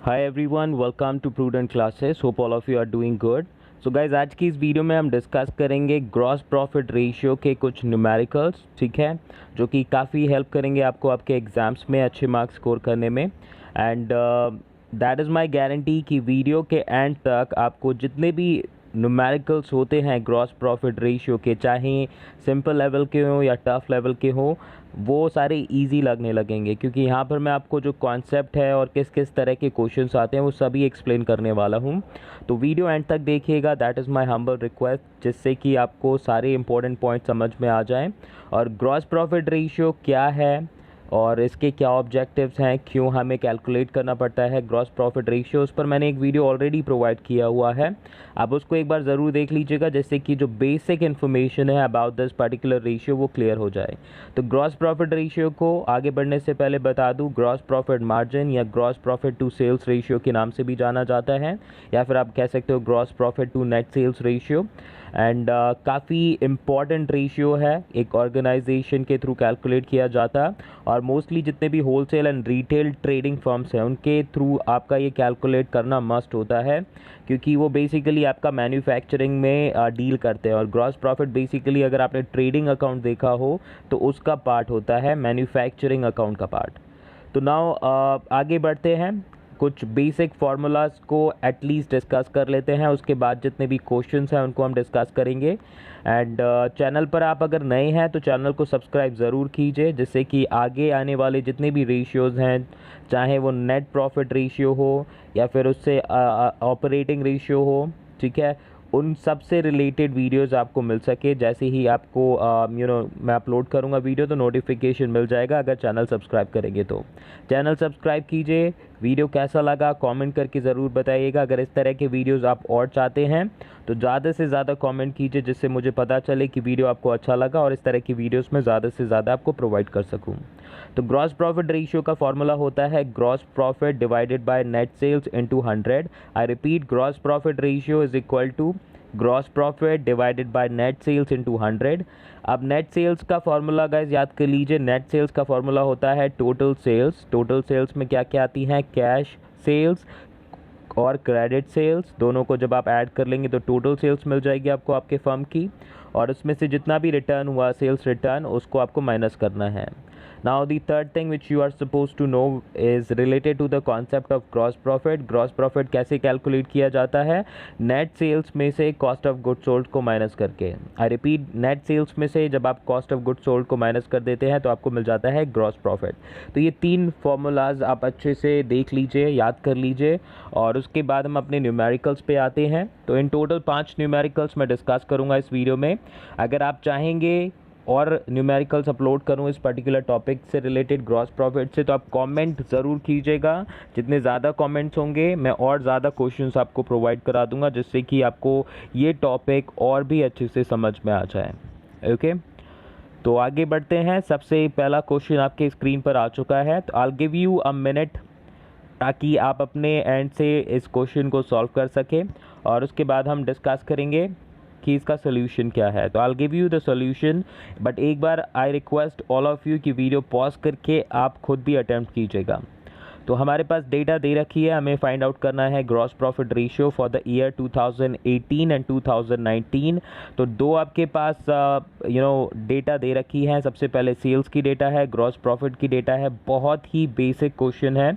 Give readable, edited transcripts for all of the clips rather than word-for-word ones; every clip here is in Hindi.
Hi everyone, welcome to prudent classes. Hope all of you are doing good. So guys, आज की इस वीडियो में हम डिस्कस करेंगे ग्रॉस प्रॉफिट रेशियो के कुछ न्यूमेरिकल्स, ठीक है, जो कि काफ़ी हेल्प करेंगे आपको आपके एग्ज़ाम्स में अच्छे मार्क्स स्कोर करने में। And that is my guarantee कि वीडियो के एंड तक आपको जितने भी न्यूमेरिकल्स होते हैं ग्रॉस प्रॉफिट रेशियो के, चाहे सिंपल लेवल के हों या टफ लेवल के हों, वो सारे इजी लगने लगेंगे, क्योंकि यहाँ पर मैं आपको जो कॉन्सेप्ट है और किस किस तरह के क्वेश्चंस आते हैं वो सभी एक्सप्लेन करने वाला हूँ। तो वीडियो एंड तक देखिएगा, that is my humble request, जिससे कि आपको सारे इंपॉर्टेंट पॉइंट समझ में आ जाएं। और ग्रॉस प्रॉफिट रेशियो क्या है और इसके क्या ऑब्जेक्टिव्स हैं, क्यों हमें कैलकुलेट करना पड़ता है ग्रॉस प्रॉफिट रेशियो, उस पर मैंने एक वीडियो ऑलरेडी प्रोवाइड किया हुआ है। आप उसको एक बार ज़रूर देख लीजिएगा, जिससे कि जो बेसिक इन्फॉर्मेशन है अबाउट दिस पर्टिकुलर रेशियो वो क्लियर हो जाए। तो ग्रॉस प्रॉफिट रेशियो को आगे बढ़ने से पहले बता दूं, ग्रॉस प्रॉफिट मार्जिन या gross profit to sales ratio के नाम से भी जाना जाता है, या फिर आप कह सकते हो gross profit to net sales ratio. And काफ़ी इम्पॉर्टेंट रेशियो है, एक ऑर्गेनाइजेशन के थ्रू कैलकुलेट किया जाता है, और मोस्टली जितने भी wholesale and retail trading firms हैं उनके थ्रू आपका ये कैलकुलेट करना मस्ट होता है, क्योंकि वो बेसिकली आपका मैन्युफैक्चरिंग में डील करते हैं। और ग्रॉस प्रॉफिट बेसिकली अगर आपने ट्रेडिंग अकाउंट देखा हो तो उसका पार्ट होता है, मैन्युफैक्चरिंग अकाउंट का पार्ट। तो नाउ आगे बढ़ते हैं, कुछ बेसिक फार्मूलाज को एटलीस्ट डिस्कस कर लेते हैं, उसके बाद जितने भी क्वेश्चंस हैं उनको हम डिस्कस करेंगे। एंड चैनल पर आप अगर नए हैं तो चैनल को सब्सक्राइब ज़रूर कीजिए, जिससे कि आगे आने वाले जितने भी रेशियोज़ हैं, चाहे वो नेट प्रॉफिट रेशियो हो या फिर उससे ऑपरेटिंग रेशियो हो, ठीक है, उन सब से रिलेटेड वीडियोस आपको मिल सके। जैसे ही आपको मैं अपलोड करूंगा वीडियो तो नोटिफिकेशन मिल जाएगा, अगर चैनल सब्सक्राइब करेंगे तो। चैनल सब्सक्राइब कीजिए। वीडियो कैसा लगा कमेंट करके ज़रूर बताइएगा। अगर इस तरह के वीडियोस आप और चाहते हैं तो ज़्यादा से ज़्यादा कमेंट कीजिए, जिससे मुझे पता चले कि वीडियो आपको अच्छा लगा और इस तरह की वीडियोस में ज़्यादा से ज़्यादा आपको प्रोवाइड कर सकूँ। तो ग्रॉस प्रॉफिट रेशियो का फॉर्मूला होता है gross profit divided by net sales into 100। I repeat, gross profit ratio is equal to gross profit divided by net sales into 100। अब नेट सेल्स का फॉर्मूला गाइस याद कर लीजिए, नेट सेल्स का फॉर्मूला होता है टोटल सेल्स। टोटल सेल्स में क्या क्या आती हैं, कैश सेल्स और क्रेडिट सेल्स, दोनों को जब आप ऐड कर लेंगे तो टोटल सेल्स मिल जाएगी आपको आपके फर्म की, और उसमें से जितना भी रिटर्न हुआ सेल्स रिटर्न उसको आपको माइनस करना है। Now the third thing which you are supposed to know is related to the concept of gross profit. Gross profit कैसे कैलकुलेट किया जाता है, नेट सेल्स में से कॉस्ट ऑफ गुड सोल्ड को माइनस करके। आई रिपीट, नेट सेल्स में से जब आप कॉस्ट ऑफ गुड सोल्ड को माइनस कर देते हैं तो आपको मिल जाता है ग्रॉस प्रॉफिट। तो ये तीन फॉर्मूलाज आप अच्छे से देख लीजिए, याद कर लीजिए, और उसके बाद हम अपने न्यूमेरिकल्स पे आते हैं। तो इन टोटल 5 न्यूमेरिकल्स मैं डिस्कस करूँगा इस वीडियो में। अगर आप चाहेंगे और न्यूमेरिकल्स अपलोड करूं इस पर्टिकुलर टॉपिक से रिलेटेड ग्रॉस प्रॉफिट से, तो आप कमेंट ज़रूर कीजिएगा। जितने ज़्यादा कमेंट्स होंगे मैं और ज़्यादा क्वेश्चंस आपको प्रोवाइड करा दूंगा, जिससे कि आपको ये टॉपिक और भी अच्छे से समझ में आ जाए। ओके, तो आगे बढ़ते हैं। सबसे पहला क्वेश्चन आपके स्क्रीन पर आ चुका है, तो I will give you a minute ताकि आप अपने एंड से इस क्वेश्चन को सॉल्व कर सकें, और उसके बाद हम डिस्कस करेंगे कि इसका सोल्यूशन क्या है। तो I will give you the solution, but एक बार I request all of you कि वीडियो पॉज करके आप खुद भी अटेम्प्ट कीजिएगा। तो हमारे पास डेटा दे रखी है, हमें फाइंड आउट करना है gross profit ratio for the year 2018 and 2019। तो दो आपके पास डेटा दे रखी है। सबसे पहले सेल्स की डेटा है, ग्रॉस प्रॉफिट की डेटा है। बहुत ही बेसिक क्वेश्चन है।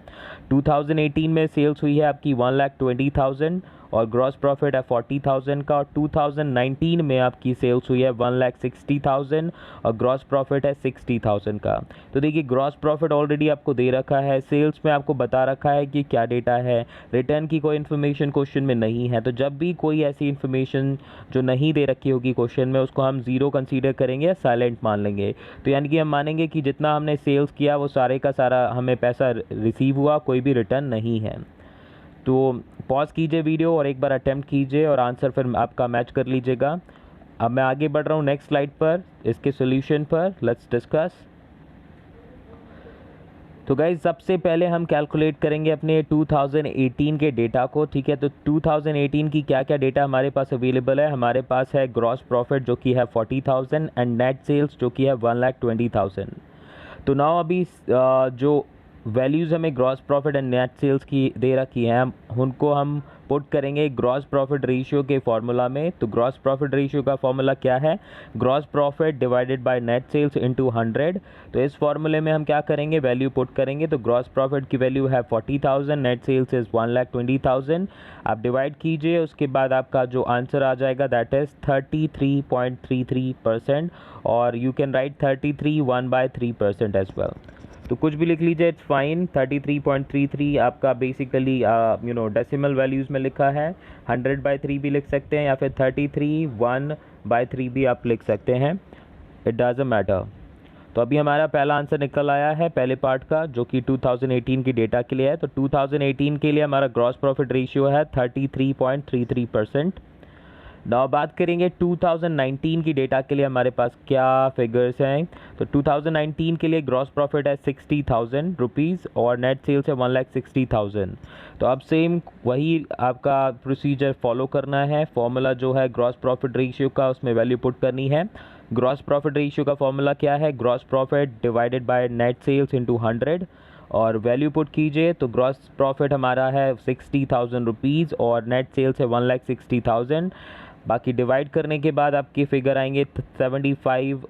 2018 में सेल्स हुई है आपकी 1,20,000 और ग्रॉस प्रॉफिट है 40,000 का, और 2019 में आपकी सेल्स हुई है 1,60,000 और ग्रॉस प्रॉफिट है 60,000 का। तो देखिए, ग्रॉस प्रॉफिट ऑलरेडी आपको दे रखा है, सेल्स में आपको बता रखा है कि क्या डेटा है, रिटर्न की कोई इन्फॉर्मेशन क्वेश्चन में नहीं है। तो जब भी कोई ऐसी इन्फॉर्मेशन जो नहीं दे रखी होगी क्वेश्चन में, उसको हम ज़ीरो कंसीडर करेंगे या साइलेंट मान लेंगे। तो यानी कि हम मानेंगे कि जितना हमने सेल्स किया वो सारे का सारा हमें पैसा रिसीव हुआ, कोई भी रिटर्न नहीं है। तो पॉज कीजिए वीडियो और एक बार अटेम्प्ट कीजिए और आंसर फिर आपका मैच कर लीजिएगा। अब मैं आगे बढ़ रहा हूँ नेक्स्ट स्लाइड पर, इसके सॉल्यूशन पर। Let's discuss. तो गाइज, सबसे पहले हम कैलकुलेट करेंगे अपने 2018 के डेटा को, ठीक है। तो 2018 की क्या क्या डेटा हमारे पास अवेलेबल है। हमारे पास है ग्रॉस प्रॉफिट जो कि है 40,000 एंड नेट सेल्स जो कि है 1,20,000। तो नाउ अभी जो वैल्यूज़ हमें gross profit and net sales की दे रखी हैं, उनको हम पुट करेंगे ग्रॉस प्रॉफिट रेशियो के फॉर्मूला में। तो ग्रॉस प्रॉफिट रेशियो का फॉर्मूला क्या है? Gross profit divided by net sales into 100। तो इस फॉर्मूले में हम क्या करेंगे? वैल्यू पुट करेंगे। तो ग्रॉस प्रॉफिट की वैल्यू है 40,000, नेट सेल्स इज़ 1,20,000। आप डिवाइड कीजिए, उसके बाद आपका जो आंसर आ जाएगा दैट इज़ 33.33%, और you can write 33 1/3% as well. तो कुछ भी लिख लीजिए, इट्स फाइन। 33.33 आपका बेसिकली डेसिमल वैल्यूज़ में लिखा है। 100/3 भी लिख सकते हैं, या फिर 33 1/3 भी आप लिख सकते हैं, इट डजंट मैटर। तो अभी हमारा पहला आंसर निकल आया है पहले पार्ट का, जो कि 2018 की डेटा के लिए है। तो 2018 के लिए हमारा ग्रॉस प्रॉफिट रेशियो है 33.33%। नाउ बात करेंगे 2019 की डेटा के लिए हमारे पास क्या फिगर्स हैं। तो 2019 के लिए ग्रॉस प्रॉफिट है 60,000 रुपीज़ और नेट सेल्स है 1,60,000। तो अब सेम वही आपका प्रोसीजर फॉलो करना है। फॉर्मूला जो है ग्रॉस प्रॉफिट रेशियो का, उसमें वैल्यू पुट करनी है। ग्रॉस प्रॉफिट रेशियो का फॉर्मूला क्या है? Gross profit divided by net sales into 100, और वैल्यू पुट कीजिए। तो ग्रॉस प्रॉफिट हमारा है 60,000 रुपीज़ और नेट सेल्स है 1,60,000। बाकी डिवाइड करने के बाद आपके फिगर आएंगे 75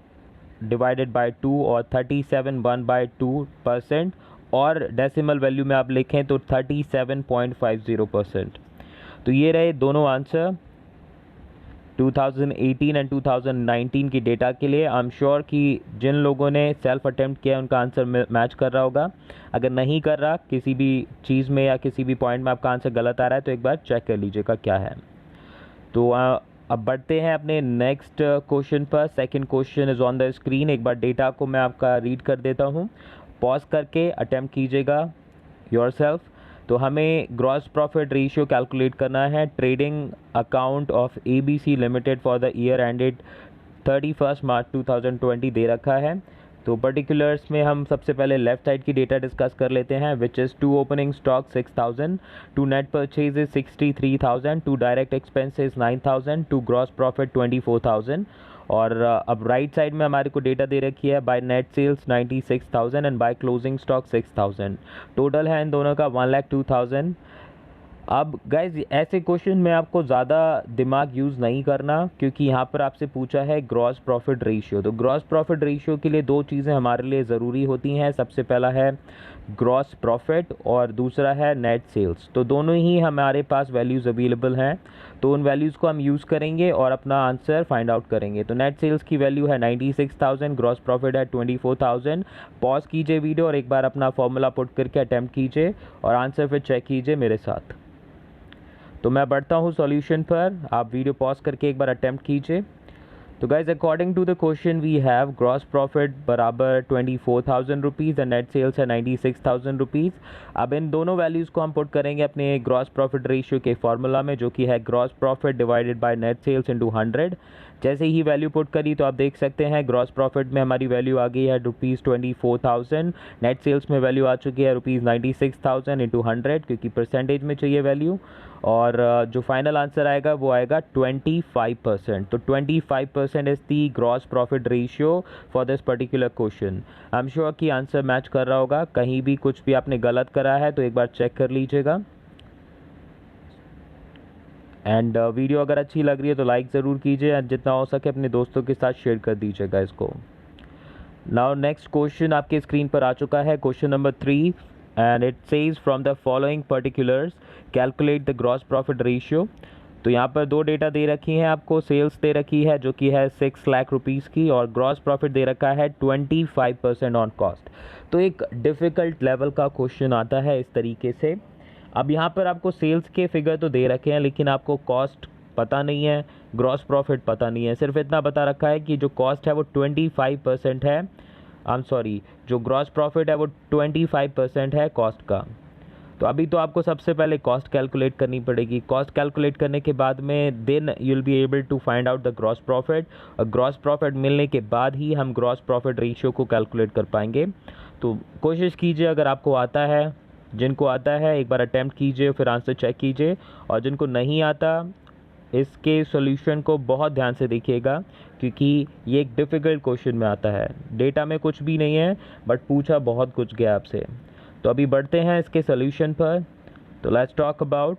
डिवाइडेड बाय 2 और 37 1/2%, और डेसिमल वैल्यू में आप लिखें तो 37.50%। तो ये रहे दोनों आंसर 2018 एंड 2019 की डेटा के लिए। आई एम श्योर कि जिन लोगों ने सेल्फ अटेम्प्ट किया उनका आंसर मैच कर रहा होगा। अगर नहीं कर रहा किसी भी चीज़ में या किसी भी पॉइंट में आपका आंसर गलत आ रहा है, तो एक बार चेक कर लीजिएगा क्या है। तो अब बढ़ते हैं अपने नेक्स्ट क्वेश्चन पर। Second question is on the screen. एक बार डेटा को मैं आपका रीड कर देता हूँ, पॉज करके अटेम्प्ट कीजिएगा योरसेल्फ। तो हमें ग्रॉस प्रॉफिट रेशियो कैलकुलेट करना है। Trading account of ABC limited for the year ended 31 March 2020 दे रखा है। तो पर्टिकुलर्स में हम सबसे पहले लेफ्ट साइड की डेटा डिस्कस कर लेते हैं, which is to opening stock 6,000, to net purchases 63,000, to direct expenses 9,000, to gross profit 24,000। और अब राइट साइड में हमारे को डेटा दे रखी है by net sales 96,000 and by closing stock 6,000। Total है इन दोनों का 1,02,000। अब गाइज ऐसे क्वेश्चन में आपको ज़्यादा दिमाग यूज़ नहीं करना, क्योंकि यहाँ पर आपसे पूछा है ग्रॉस प्रॉफिट रेशियो। तो ग्रॉस प्रॉफिट रेशियो के लिए दो चीज़ें हमारे लिए ज़रूरी होती हैं। सबसे पहला है ग्रॉस प्रॉफिट और दूसरा है नेट सेल्स। तो दोनों ही हमारे पास वैल्यूज़ अवेलेबल हैं, तो उन वैल्यूज़ को हम यूज़ करेंगे और अपना आंसर फाइंड आउट करेंगे। तो नेट सेल्स की वैल्यू है 96,000, ग्रॉस प्रॉफिट है 24,000। पॉज कीजिए वीडियो और एक बार अपना फॉर्मूला पुट करके अटैम्प्ट कीजिए और आंसर फिर चेक कीजिए मेरे साथ। तो मैं बढ़ता हूँ सॉल्यूशन पर, आप वीडियो पॉज करके एक बार अटेम्प्ट कीजिए। तो guys according to the question we have gross profit बराबर 24,000 रुपीज़ एंड नेट सेल्स है 96,000 रुपीज़। अब इन दोनों वैल्यूज़ को हम पुट करेंगे अपने ग्रॉस प्रॉफिट रेशियो के फॉर्मूला में, जो कि है gross profit divided by net sales into 100। जैसे ही वैल्यू पुट करी तो आप देख सकते हैं ग्रॉस प्रॉफिट में हमारी वैल्यू आ गई है ₹24,000, नेट सेल्स में वैल्यू आ चुकी है ₹96,000 इंटू 100, क्योंकि परसेंटेज में चाहिए वैल्यू। और जो फाइनल आंसर आएगा वो आएगा 25%। तो 25% is the gross profit ratio for this particular question. I am sure कि आंसर मैच कर रहा होगा। कहीं भी कुछ भी आपने गलत करा है तो एक बार चेक कर लीजिएगा। एंड वीडियो अगर अच्छी लग रही है तो लाइक ज़रूर कीजिए, एंड जितना हो सके अपने दोस्तों के साथ शेयर कर दीजिएगा इसको। नाउ नेक्स्ट क्वेश्चन आपके स्क्रीन पर आ चुका है, question number 3, and it says from the following particulars calculate the gross profit ratio. तो यहाँ पर दो डेटा दे रखी हैं आपको। सेल्स दे रखी है जो कि है 6 लाख रुपीज़ की, और ग्रॉस प्रॉफिट दे रखा है 25% ऑन कॉस्ट। तो एक डिफ़िकल्ट लेवल का क्वेश्चन आता है इस तरीके से। अब यहाँ पर आपको सेल्स के फिगर तो दे रखे हैं, लेकिन आपको कॉस्ट पता नहीं है, ग्रॉस प्रॉफिट पता नहीं है। सिर्फ इतना बता रखा है कि जो कॉस्ट है वो 25% है, आई एम सॉरी, जो ग्रॉस प्रॉफिट है वो 25% है कॉस्ट का। तो अभी तो आपको सबसे पहले कॉस्ट कैलकुलेट करनी पड़ेगी। कॉस्ट कैलकुलेट करने के बाद में then you will be able to find out the gross profit, और ग्रॉस प्रॉफिट मिलने के बाद ही हम ग्रॉस प्रॉफिट रेशियो को कैलकुलेट कर पाएंगे। तो कोशिश कीजिए, अगर आपको आता है, जिनको आता है एक बार अटैम्प्ट कीजिए, फिर आंसर चेक कीजिए, और जिनको नहीं आता इसके सॉल्यूशन को बहुत ध्यान से देखिएगा, क्योंकि ये एक डिफ़िकल्ट क्वेश्चन में आता है। डेटा में कुछ भी नहीं है, बट पूछा बहुत कुछ गया आपसे। तो अभी बढ़ते हैं इसके सोल्यूशन पर। तो लेट्स टॉक अबाउट।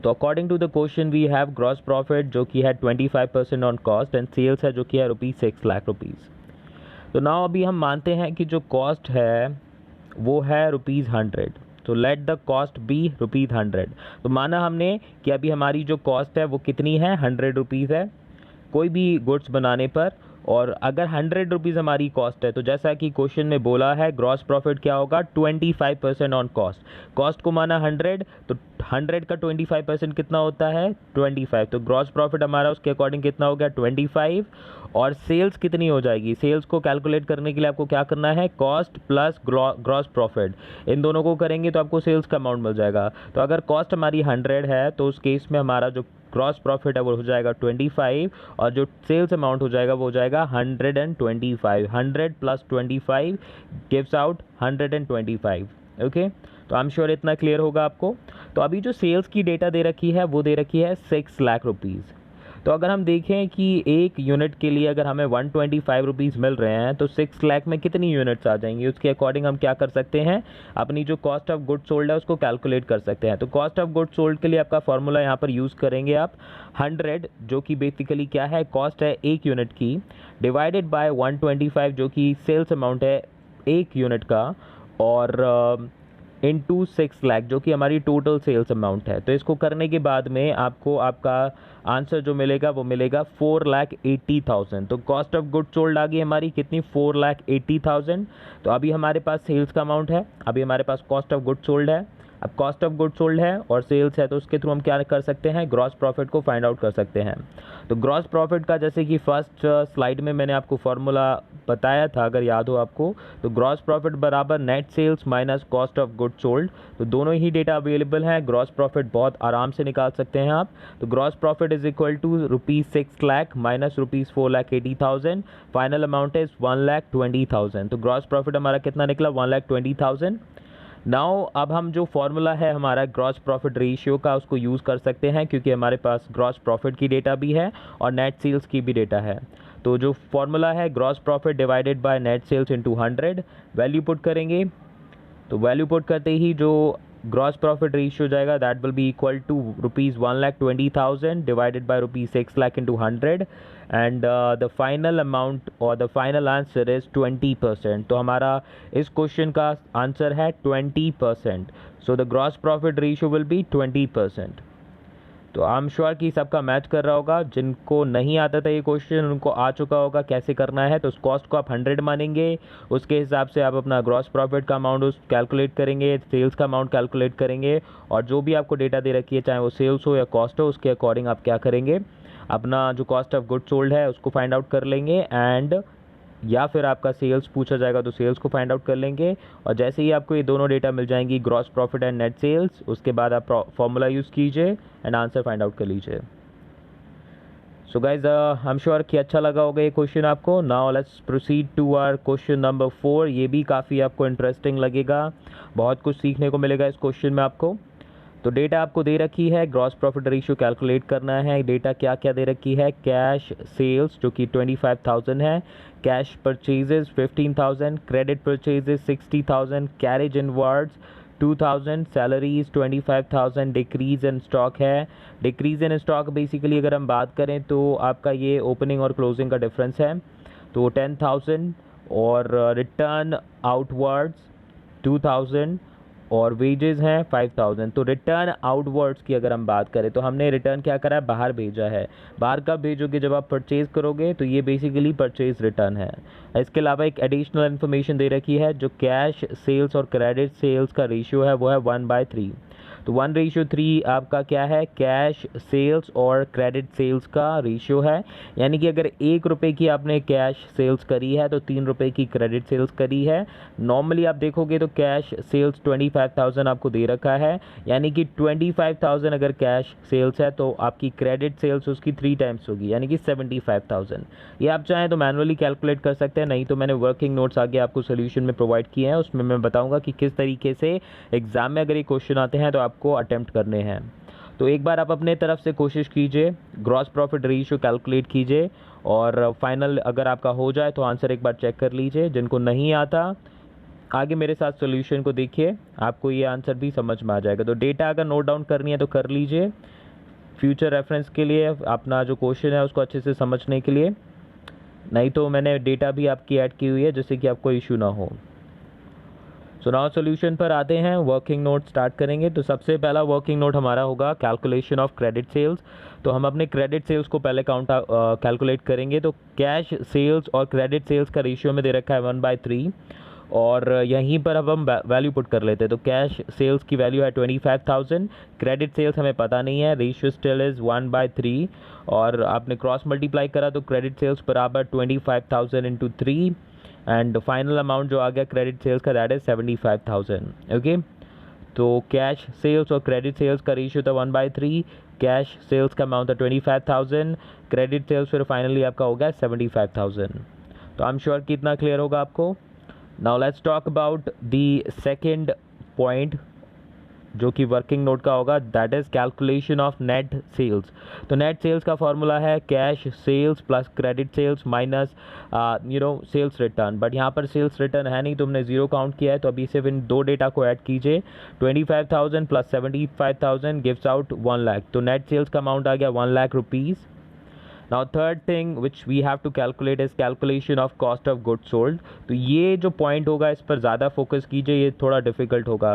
तो according to the question we have gross profit जो कि है 25% ऑन कॉस्ट एंड सेल्स है जो कि है ₹6 लाख। तो नाउ अभी हम मानते हैं कि जो कॉस्ट है वो है ₹100। तो लेट द कॉस्ट बी ₹100। तो माना हमने कि अभी हमारी जो कॉस्ट है वो कितनी है, ₹100 है कोई भी गुड्स बनाने पर। और अगर ₹100 हमारी कॉस्ट है तो जैसा कि क्वेश्चन में बोला है ग्रॉस प्रॉफिट क्या होगा, 25% ऑन कॉस्ट। कॉस्ट को माना 100 तो 100 का 25% कितना होता है, 25। तो ग्रॉस प्रॉफिट हमारा उसके अकॉर्डिंग कितना हो गया, 25। और सेल्स कितनी हो जाएगी, सेल्स को कैलकुलेट करने के लिए आपको क्या करना है, कॉस्ट प्लस ग्रॉस प्रॉफिट, इन दोनों को करेंगे तो आपको सेल्स का अमाउंट मिल जाएगा। तो अगर कॉस्ट हमारी 100 है तो उस केस में हमारा जो ग्रॉस प्रॉफिट है वो हो जाएगा 25 और जो सेल्स अमाउंट हो जाएगा वो हो जाएगा 125। 100 प्लस 25 गिव्स आउट 125। ओके, तो आई एम श्योर इतना क्लियर होगा आपको। तो अभी जो सेल्स की डेटा दे रखी है वो दे रखी है 6 लाख रुपीज़। तो अगर हम देखें कि एक यूनिट के लिए अगर हमें 125 रुपीज़ मिल रहे हैं तो 6 लाख में कितनी यूनिट्स आ जाएंगी, उसके अकॉर्डिंग हम क्या कर सकते हैं, अपनी जो कॉस्ट ऑफ गुड सोल्ड है उसको कैलकुलेट कर सकते हैं। तो कॉस्ट ऑफ गुड सोल्ड के लिए आपका फॉर्मूला यहाँ पर यूज़ करेंगे आप 100 जो कि बेसिकली क्या है, कॉस्ट है एक यूनिट की, डिवाइडेड बाय 125 जो कि सेल्स अमाउंट है एक यूनिट का, और इनटू 6 लाख जो कि हमारी टोटल सेल्स अमाउंट है। तो इसको करने के बाद में आपको आपका आंसर जो मिलेगा वो मिलेगा 4,80,000। तो कॉस्ट ऑफ गुड सोल्ड आ गई हमारी कितनी, 4,80,000। तो अभी हमारे पास सेल्स का अमाउंट है, अभी हमारे पास कॉस्ट ऑफ गुड सोल्ड है। अब कॉस्ट ऑफ गुड सोल्ड है और सेल्स है तो उसके थ्रू हम क्या कर सकते हैं, ग्रॉस प्रॉफिट को फाइंड आउट कर सकते हैं। तो ग्रॉस प्रॉफिट का जैसे कि फर्स्ट स्लाइड में मैंने आपको फॉर्मूला बताया था अगर याद हो आपको, तो ग्रॉस प्रॉफिट बराबर net sales minus cost of good sold. तो दोनों ही डेटा अवेलेबल हैं, ग्रॉस प्रॉफिट बहुत आराम से निकाल सकते हैं आप। तो gross profit is equal to ₹6 lakh minus ₹4,80,000, final amount is 1,20,000। तो ग्रॉस प्रॉफिट हमारा कितना निकला, 1,20,000। नाउ अब हम जो फॉर्मूला है हमारा ग्रॉस प्रॉफिट रेशियो का उसको यूज़ कर सकते हैं क्योंकि हमारे पास ग्रॉस प्रॉफिट की डेटा भी है और नेट सेल्स की भी डेटा है। तो जो फॉर्मूला है gross profit divided by net sales into 100, value put करेंगे। तो वैल्यू पुट करते ही जो ग्रॉस प्रॉफिट रेशियो जाएगा that will be equal to ₹1,20,000 divided by ₹6 lakh into 100 and the final amount और द फाइनल आंसर इज 20%। तो हमारा इस क्वेश्चन का आंसर है 20%। So the gross profit ratio will be 20%। तो आई एम श्योर कि सबका मैच कर रहा होगा, जिनको नहीं आता था ये क्वेश्चन उनको आ चुका होगा कैसे करना है। तो उस कॉस्ट को आप 100 मानेंगे, उसके हिसाब से आप अपना ग्रॉस प्रॉफिट का अमाउंट उस कैलकुलेट करेंगे, सेल्स का अमाउंट कैलकुलेट करेंगे, और जो भी आपको डेटा दे रखी है चाहे वो सेल्स हो या कॉस्ट हो उसके अकॉर्डिंग आप क्या करेंगे, अपना जो कॉस्ट ऑफ गुड सोल्ड है उसको फाइंड आउट कर लेंगे, एंड या फिर आपका सेल्स पूछा जाएगा तो सेल्स को फाइंड आउट कर लेंगे। और जैसे ही आपको ये दोनों डेटा मिल जाएंगी gross profit and net sales, उसके बाद आप फॉर्मूला यूज़ कीजिए एंड आंसर फाइंड आउट कर लीजिए। So guys I am sure कि अच्छा लगा होगा ये क्वेश्चन आपको। Now let's proceed to our question number 4। ये भी काफ़ी आपको इंटरेस्टिंग लगेगा, बहुत कुछ सीखने को मिलेगा इस क्वेश्चन में आपको। तो डेटा आपको दे रखी है, ग्रॉस प्रॉफिट रेशियो कैलकुलेट करना है। डेटा क्या क्या दे रखी है, कैश सेल्स जो कि 25,000 है, cash purchases 15,000, credit purchases 60,000, carriage inwards 2,000, salaries 25,000, decrease in stock है। डिक्रीज इन स्टॉक बेसिकली अगर हम बात करें तो आपका ये ओपनिंग और क्लोजिंग का डिफरेंस है, तो 10,000, और रिटर्न आउटवर्ड्स 2,000, और वेजेस हैं 5,000। तो रिटर्न आउटवर्ड्स की अगर हम बात करें तो हमने रिटर्न क्या करा है, बाहर भेजा है। बाहर कब भेजोगे, जब आप परचेज़ करोगे, तो ये बेसिकली परचेज रिटर्न है। इसके अलावा एक एडिशनल इन्फॉर्मेशन दे रखी है, जो कैश सेल्स और क्रेडिट सेल्स का रेशियो है वो है 1/3। तो 1:3 आपका क्या है, कैश सेल्स और क्रेडिट सेल्स का रेशियो है। यानी कि अगर ₹1 की आपने कैश सेल्स करी है तो ₹3 की क्रेडिट सेल्स करी है। नॉर्मली आप देखोगे तो कैश सेल्स 25,000 आपको दे रखा है, यानी कि 25,000 अगर कैश सेल्स है तो आपकी क्रेडिट सेल्स उसकी 3 टाइम्स होगी, यानी कि 75,000। ये आप चाहें तो मैनुअली कैलकुलेट कर सकते हैं, नहीं तो मैंने वर्किंग नोट्स आगे आपको सोल्यूशन में प्रोवाइड किए हैं, उसमें मैं बताऊंगा कि किस तरीके से एग्जाम में अगर ये क्वेश्चन आते हैं तो आपको अटेम्प्ट करने हैं। तो एक बार आप अपने तरफ से कोशिश कीजिए, ग्रॉस प्रॉफिट रेशियो कैलकुलेट कीजिए, और फाइनल अगर आपका हो जाए तो आंसर एक बार चेक कर लीजिए। जिनको नहीं आता आगे मेरे साथ सॉल्यूशन को देखिए, आपको ये आंसर भी समझ में आ जाएगा। तो डेटा अगर नोट डाउन करनी है तो कर लीजिए, फ्यूचर रेफरेंस के लिए, अपना जो क्वेश्चन है उसको अच्छे से समझने के लिए। नहीं तो मैंने डेटा भी आपकी ऐड की हुई है जिससे कि आपको इशू ना हो। सो नाउ सॉल्यूशन पर आते हैं, वर्किंग नोट स्टार्ट करेंगे। तो सबसे पहला वर्किंग नोट हमारा होगा कैलकुलेशन ऑफ क्रेडिट सेल्स। तो हम अपने क्रेडिट सेल्स को पहले कैलकुलेट करेंगे। तो कैश सेल्स और क्रेडिट सेल्स का रेशियो में दे रखा है 1/3, और यहीं पर अब हम वैल्यू पुट कर लेते हैं। तो कैश सेल्स की वैल्यू है 25,000, क्रेडिट सेल्स हमें पता नहीं है, रेशियो स्टिल इज़ 1/3, और आपने क्रॉस मल्टीप्लाई करा तो क्रेडिट सेल्स बराबर 25,000 इंटू 3, एंड फाइनल अमाउंट जो आ गया क्रेडिट सेल्स का दैट इज़ 75,000। ओके, तो कैश सेल्स और क्रेडिट सेल्स का रेशियो था 1/3, कैश सेल्स का अमाउंट था 25,000, क्रेडिट सेल्स फिर फाइनली आपका हो गया 75,000। तो आई एम श्योर कि इतना क्लियर होगा आपको। Now let's talk about the second point जो कि वर्किंग नोट का होगा, that is calculation of net sales. तो नेट सेल्स का फॉर्मूला है cash sales plus credit sales minus sales return. But यहाँ पर सेल्स रिटर्न है नहीं, तुमने जीरो काउंट किया है, तो अभी सिर्फ इन दो डेटा को ऐड कीजिए। 25,000 प्लस 75,000 गिव्स आउट 1 लाख। तो नेट सेल्स का अमाउंट आ गया 1 lakh rupees. Now third thing which we have to calculate is calculation of cost of goods sold. तो ये जो पॉइंट होगा इस पर ज़्यादा फोकस कीजिए, ये थोड़ा डिफिकल्ट होगा।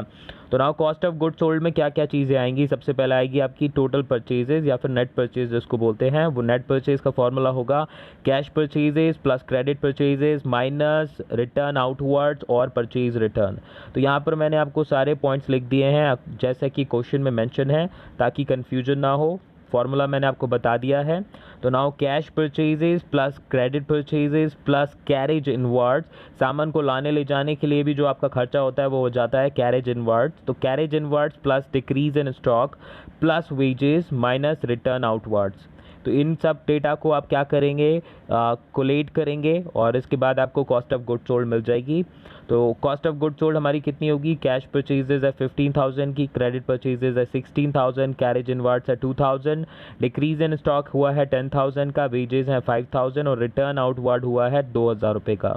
तो now cost of goods sold में क्या क्या चीज़ें आएंगी, सबसे पहले आएगी आपकी टोटल परचेजेज या फिर नेट परचेज जिसको बोलते हैं। वो नेट परचेज का फॉर्मूला होगा cash purchases plus credit purchases minus return outwards और परचेज रिटर्न। तो यहाँ पर मैंने आपको सारे पॉइंट्स लिख दिए हैं जैसा कि क्वेश्चन में मेंशन है, ताकि कन्फ्यूजन ना हो। फॉर्मूला मैंने आपको बता दिया है। तो now cash purchases plus credit purchases plus carriage inwards, सामान को लाने ले जाने के लिए भी जो आपका खर्चा होता है वो हो जाता है कैरेज इनवर्ड्स। तो carriage inwards plus decrease in stock plus wages minus return outwards. तो इन सब डेटा को आप क्या करेंगे, कोलेट करेंगे, और इसके बाद आपको कॉस्ट ऑफ गुड्स सोल्ड मिल जाएगी। तो कॉस्ट ऑफ गुड्स सोल्ड हमारी कितनी होगी, कैश परचेजेज है 15,000 की, क्रेडिट परचेजेज है 16,000, कैरेज इनवर्ड्स है 2,000, डिक्रीज इन स्टॉक हुआ है 10,000 का, वेजेस है 5,000 और रिटर्न आउटवर्ड हुआ है 2,000 रुपये का।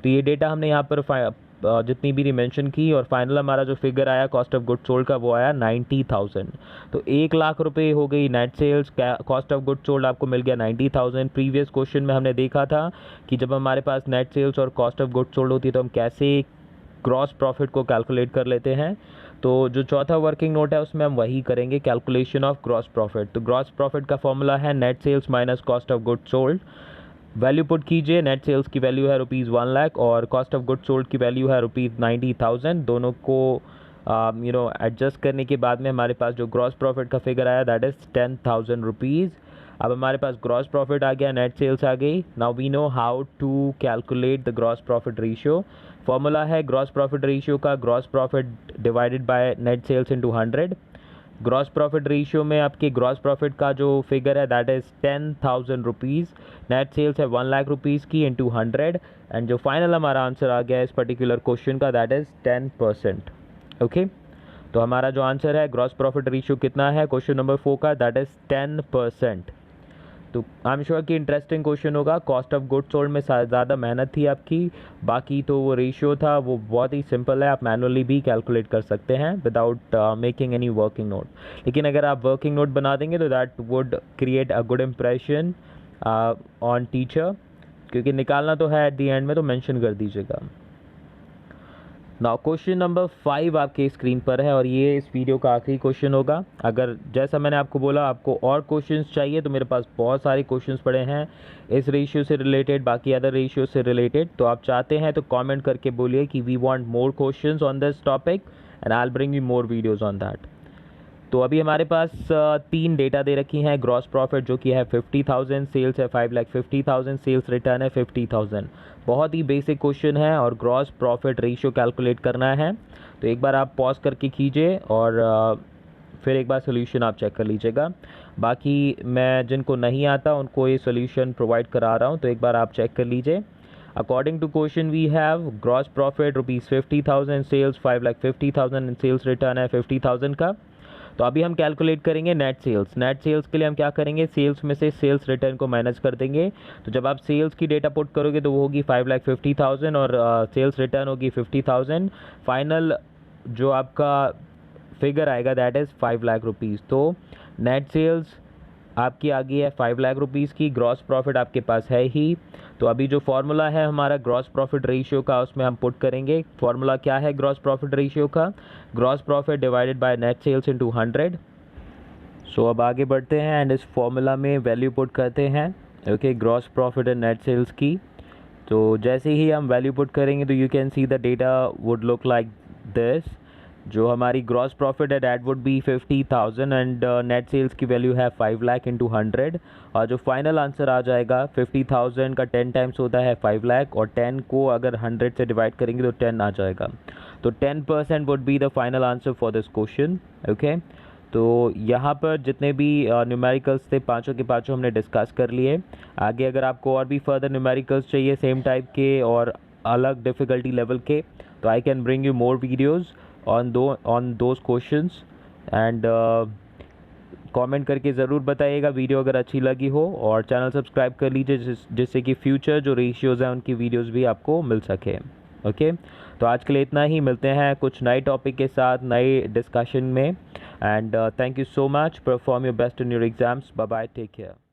तो ये डेटा हमने यहाँ पर जितनी भी मेंशन की, और फाइनल हमारा जो फिगर आया कॉस्ट ऑफ गुड्स सोल्ड का वो आया 90,000। तो 1 लाख रुपए हो गई net sales, cost of goods sold आपको मिल गया 90,000। प्रीवियस क्वेश्चन में हमने देखा था कि जब हमारे पास नेट सेल्स और कॉस्ट ऑफ गुड्स सोल्ड होती है तो हम कैसे ग्रॉस प्रॉफिट को कैलकुलेट कर लेते हैं। तो जो चौथा वर्किंग नोट है उसमें हम वही करेंगे, कैलकुलेशन ऑफ ग्रॉस प्रॉफिट। तो ग्रॉस प्रॉफिट का फॉर्मूला है net sales minus cost of goods sold. Value put कीजिए, नेट सेल्स की वैल्यू है ₹1 लाख और कॉस्ट ऑफ गुड्स सोल्ड की वैल्यू है ₹90,000। दोनों को एडजस्ट करने के बाद में हमारे पास जो ग्रॉस प्रॉफिट का फिगर आया दैट इज़ 10,000 रुपीज़। अब हमारे पास ग्रॉस प्रॉफिट आ गया, नेट सेल्स आ गई। Now we know how to calculate the gross profit ratio. Formula है ग्रॉस प्रॉफिट रेशियो का gross profit divided by net sales into 100। Gross profit ratio में आपके ग्रॉस प्रॉफिट का जो फिगर है that is 10,000 rupees, net sales है 1 लाख रुपीज़ की इंटू 100, एंड जो फाइनल हमारा आंसर आ गया इस पर्टिकुलर क्वेश्चन का दैट इज़ 10%। ओके, तो हमारा जो आंसर है ग्रॉस प्रॉफिट रेशियो कितना है क्वेश्चन नंबर 4 का, दैट इज़ 10%। तो आई एम श्योर कि इंटरेस्टिंग क्वेश्चन होगा। कॉस्ट ऑफ गुड्स सोल्ड में ज़्यादा मेहनत थी आपकी, बाकी तो वो रेशियो था वो बहुत ही सिंपल है, आप मैनुअली भी कैलकुलेट कर सकते हैं without making any working note. लेकिन अगर आप वर्किंग नोट बना देंगे तो that would create a good impression on teacher, क्योंकि निकालना तो है एट द एंड में, तो मेंशन कर दीजिएगा। नाउ क्वेश्चन नंबर 5 आपके स्क्रीन पर है और ये इस वीडियो का आखिरी क्वेश्चन होगा। अगर जैसा मैंने आपको बोला आपको और क्वेश्चंस चाहिए तो मेरे पास बहुत सारे क्वेश्चंस पड़े हैं इस रेशियो से रिलेटेड, बाकी अदर रेशियो से रिलेटेड। तो आप चाहते हैं तो कमेंट करके बोलिए कि we want more questions on this topic and I will bring you more videos on that. तो अभी हमारे पास 3 डेटा दे रखी हैं। ग्रॉस प्रॉफिट जो कि है 50,000, सेल्स है 5,50,000, सेल्स रिटर्न है 50,000। बहुत ही बेसिक क्वेश्चन है और ग्रॉस प्रॉफिट रेशियो कैलकुलेट करना है। तो एक बार आप पॉज करके कीजिए और फिर एक बार सोल्यूशन आप चेक कर लीजिएगा। बाकी मैं जिनको नहीं आता उनको ये सोल्यूशन प्रोवाइड करा रहा हूँ, तो एक बार आप चेक कर लीजिए। According to question we have gross profit ₹50,000, sales 5,50,000 and sales return है 50,000 का। तो अभी हम कैलकुलेट करेंगे नेट सेल्स। नेट सेल्स के लिए हम क्या करेंगे, सेल्स में से सेल्स रिटर्न को माइनस कर देंगे। तो जब आप सेल्स की डेटा पुट करोगे तो वो होगी 5,50,000 और सेल्स रिटर्न होगी 50,000। फाइनल जो आपका फिगर आएगा दैट इज़ 5 लाख रुपीज़। तो नेट सेल्स आपकी आ गई है 5 लाख रुपीज़ की, ग्रॉस प्रॉफिट आपके पास है ही। तो अभी जो फार्मूला है हमारा ग्रॉस प्रॉफिट रेशियो का, उसमें हम पुट करेंगे। फार्मूला क्या है ग्रॉस प्रॉफिट रेशियो का, gross profit divided by net sales into 100। So अब आगे बढ़ते हैं एंड इस फॉर्मूला में वैल्यू पुट करते हैं, okay, gross profit and net sales की। तो जैसे ही हम वैल्यू पुट करेंगे तो you can see the data would look like this. जो हमारी ग्रॉस प्रॉफिट है that would be 50,000 and net sales की वैल्यू है 5 लाख इंटू 100। और जो फाइनल आंसर आ जाएगा 50,000 का 10 टाइम्स होता है 5 लाख, और 10 को अगर 100 से डिवाइड करेंगे तो 10 आ जाएगा। तो 10% would be the final answer for this question, okay. तो यहाँ पर जितने भी न्यूमेरिकल्स थे पाँचों के पाँचों हमने डिस्कस कर लिए। आगे अगर आपको और भी फर्दर न्यूमेरिकल्स चाहिए सेम टाइप के और अलग डिफ़िकल्टी लेवल के, तो I can bring you more videos on those questions and comment करके ज़रूर बताइएगा वीडियो अगर अच्छी लगी हो, और चैनल सब्सक्राइब कर लीजिए जिससे कि फ्यूचर जो रेशियोज़ हैं उनकी वीडियोज़ भी आपको मिल सके, ओके। तो आज के लिए इतना ही, मिलते हैं कुछ नए टॉपिक के साथ नए डिस्कशन में। And thank you so much, perform your best in your exams, bye bye, take care.